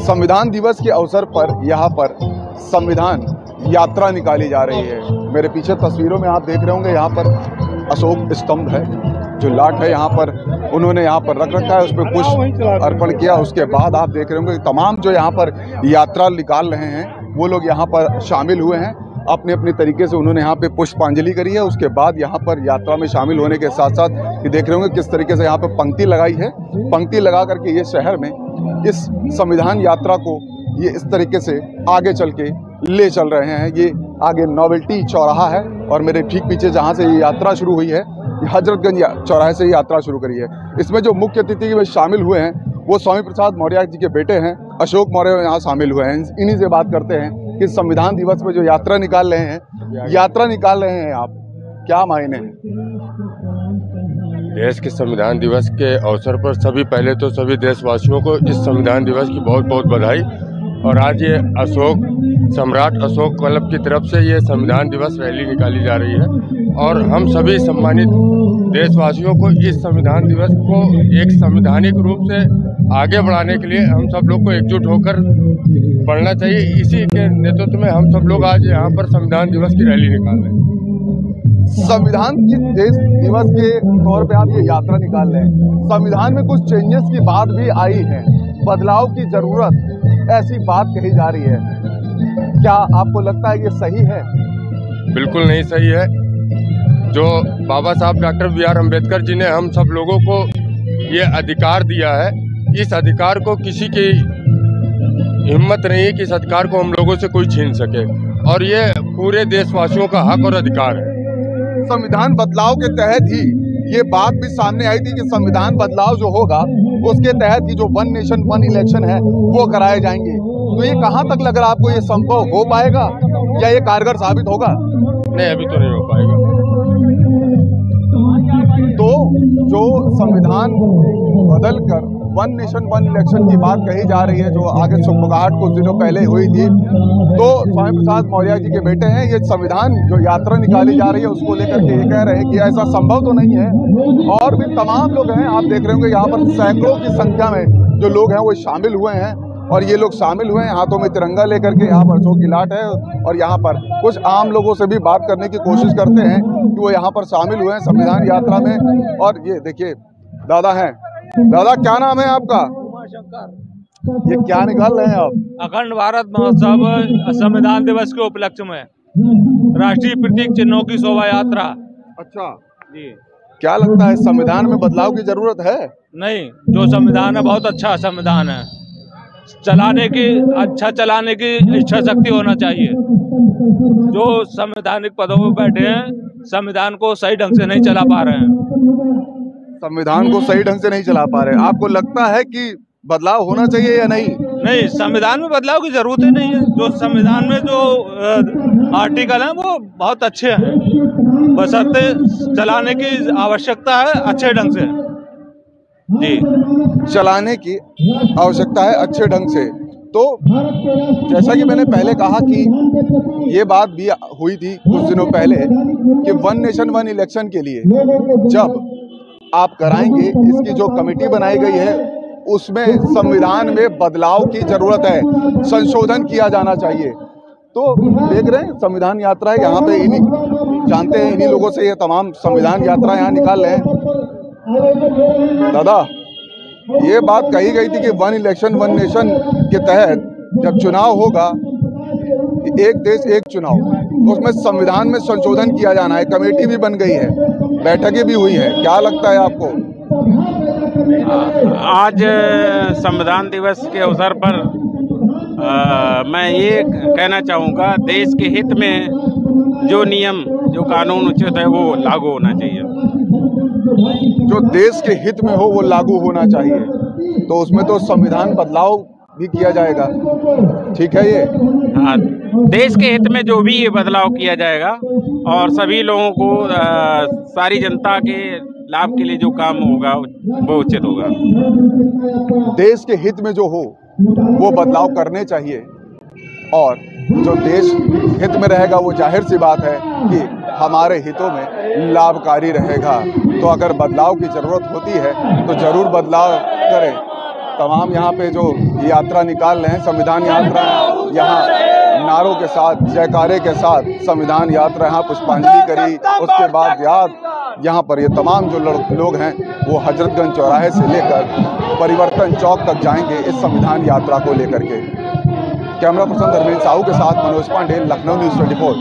संविधान दिवस के अवसर पर यहाँ पर संविधान यात्रा निकाली जा रही है। मेरे पीछे तस्वीरों में आप देख रहे होंगे, यहाँ पर अशोक स्तंभ है, जो लाट है यहाँ पर उन्होंने यहाँ पर रख रखा है, उस पर पुष्प अर्पण किया। उसके बाद आप देख रहे होंगे तमाम जो यहाँ पर यात्रा निकाल रहे हैं वो लोग यहाँ पर शामिल हुए हैं। अपने अपने तरीके से उन्होंने यहाँ पे पुष्पांजलि करी है। उसके बाद यहाँ पर यात्रा में शामिल होने के साथ साथ ये देख रहे होंगे किस तरीके से यहाँ पर पंक्ति लगाई है। पंक्ति लगा करके ये शहर में इस संविधान यात्रा को ये इस तरीके से आगे चल के ले चल रहे हैं। ये आगे नोवेल्टी चौराहा है और मेरे ठीक पीछे जहाँ से ये यात्रा शुरू हुई है, हजरतगंज चौराहे से यात्रा शुरू करी है। इसमें जो मुख्य अतिथि में शामिल हुए हैं वो स्वामी प्रसाद मौर्य जी के बेटे हैं, अशोक मौर्य यहाँ शामिल हुए हैं। इन्हीं से बात करते हैं कि संविधान दिवस में जो यात्रा निकाल रहे हैं आप, क्या मायने हैं? देश के संविधान दिवस के अवसर पर पहले तो सभी देशवासियों को इस संविधान दिवस की बहुत बहुत बधाई। और आज ये सम्राट अशोक क्लब की तरफ से ये संविधान दिवस रैली निकाली जा रही है और हम सभी सम्मानित देशवासियों को इस संविधान दिवस को एक संवैधानिक रूप से आगे बढ़ाने के लिए हम सब लोग को एकजुट होकर बढ़ना चाहिए। इसी के नेतृत्व में हम सब लोग आज यहाँ पर संविधान दिवस की रैली निकाल रहे हैं। संविधान की देश दिवस के तौर पे आप ये यात्रा निकाल रहे हैं। संविधान में कुछ चेंजेस की बात भी आई है, बदलाव की जरूरत, ऐसी बात कही जा रही है। क्या आपको लगता है ये सही है? बिल्कुल नहीं सही है। जो बाबा साहब डॉक्टर बी.आर. अम्बेडकर जी ने हम सब लोगों को ये अधिकार दिया है, इस अधिकार को किसी की हिम्मत नहीं है कि इस अधिकार को हम लोगों से कोई छीन सके, और ये पूरे देशवासियों का हक और अधिकार है। संविधान बदलाव के तहत ही ये बात भी सामने आई थी कि संविधान बदलाव जो होगा उसके तहत ही जो वन नेशन वन इलेक्शन है वो कराए जाएंगे। तो ये कहाँ तक लग रहा है आपको, ये संभव हो पाएगा या ये कारगर साबित होगा? नहीं, अभी तो नहीं हो पाएगा। तो जो संविधान बदल कर वन नेशन वन इलेक्शन की बात कही जा रही है, जो आगे सुगबुगाहट कुछ दिनों पहले हुई थी, तो स्वामी प्रसाद मौर्य जी के बेटे हैं, ये संविधान जो यात्रा निकाली जा रही है उसको लेकर के ये कह रहे हैं कि ऐसा संभव तो नहीं है। और भी तमाम लोग हैं, आप देख रहे होंगे यहाँ पर सैकड़ों की संख्या में जो लोग हैं वो शामिल हुए हैं। और ये लोग शामिल हुए हैं, हाथों में तिरंगा लेकर के। यहाँ पर अशोक की लाट है और यहाँ पर कुछ आम लोगों से भी बात करने की कोशिश करते हैं कि वो यहाँ पर शामिल हुए हैं संविधान यात्रा में। और ये देखिए दादा हैं। दादा, क्या नाम है आपका? शंकर। ये क्या निकाल रहे हैं आप? अखंड भारत महोत्सव संविधान दिवस के उपलक्ष्य में राष्ट्रीय प्रतीक चिन्हों की शोभा यात्रा। अच्छा जी। क्या लगता है संविधान में बदलाव की जरूरत है? नहीं, जो संविधान है बहुत अच्छा संविधान है। चलाने की इच्छा शक्ति होना चाहिए। जो संवैधानिक पदों पर बैठे हैं संविधान को सही ढंग से नहीं चला पा रहे हैं। संविधान को सही ढंग से नहीं चला पा रहे। आपको लगता है कि बदलाव होना चाहिए या नहीं? नहीं, संविधान में बदलाव की जरूरत ही नहीं है। जो संविधान में जो आर्टिकल हैं वो बहुत अच्छे हैं, बशर्ते चलाने की आवश्यकता है अच्छे ढंग से। जी, चलाने की आवश्यकता है अच्छे ढंग से। तो जैसा कि मैंने पहले कहा कि ये बात भी हुई थी कुछ दिनों पहले कि वन नेशन वन इलेक्शन के लिए जब आप कराएंगे, इसकी जो कमेटी बनाई गई है उसमें संविधान में बदलाव की जरूरत है, संशोधन किया जाना चाहिए। तो देख रहे हैं संविधान यात्रा है यहाँ पे, इन्हीं लोगों से ये तमाम संविधान यात्रा यहाँ निकाल रहे हैं। दादा, ये बात कही गई थी कि वन इलेक्शन वन नेशन के तहत जब चुनाव होगा, एक देश एक चुनाव, तो उसमें संविधान में संशोधन किया जाना है। कमेटी भी बन गई है, बैठकें भी हुई हैं। क्या लगता है आपको? आज संविधान दिवस के अवसर पर मैं ये कहना चाहूँगा, देश के हित में जो नियम जो कानून उचित है वो लागू होना चाहिए। जो देश के हित में हो वो लागू होना चाहिए, तो उसमें तो संविधान बदलाव भी किया जाएगा। ठीक है ये? हाँ, देश के हित में जो भी ये बदलाव किया जाएगा और सभी लोगों को सारी जनता के लाभ के लिए जो काम होगा वो उचित होगा। देश के हित में जो हो वो बदलाव करने चाहिए, और जो देश हित में रहेगा वो जाहिर सी बात है कि हमारे हितों में लाभकारी रहेगा। तो अगर बदलाव की जरूरत होती है तो जरूर बदलाव करें। तमाम यहाँ पे जो यात्रा निकाल रहे हैं, संविधान यात्रा, यहाँ नारों के साथ, जयकारे के साथ संविधान यात्रा यहाँ पुष्पांजलि करी। उसके बाद यहाँ पर ये तमाम जो लोग हैं वो हजरतगंज चौराहे से लेकर परिवर्तन चौक तक जाएंगे इस संविधान यात्रा को लेकर के। कैमरा पर्सन धर्मेंद्र साहू के साथ मनोज पांडे, लखनऊ न्यूज़ 24।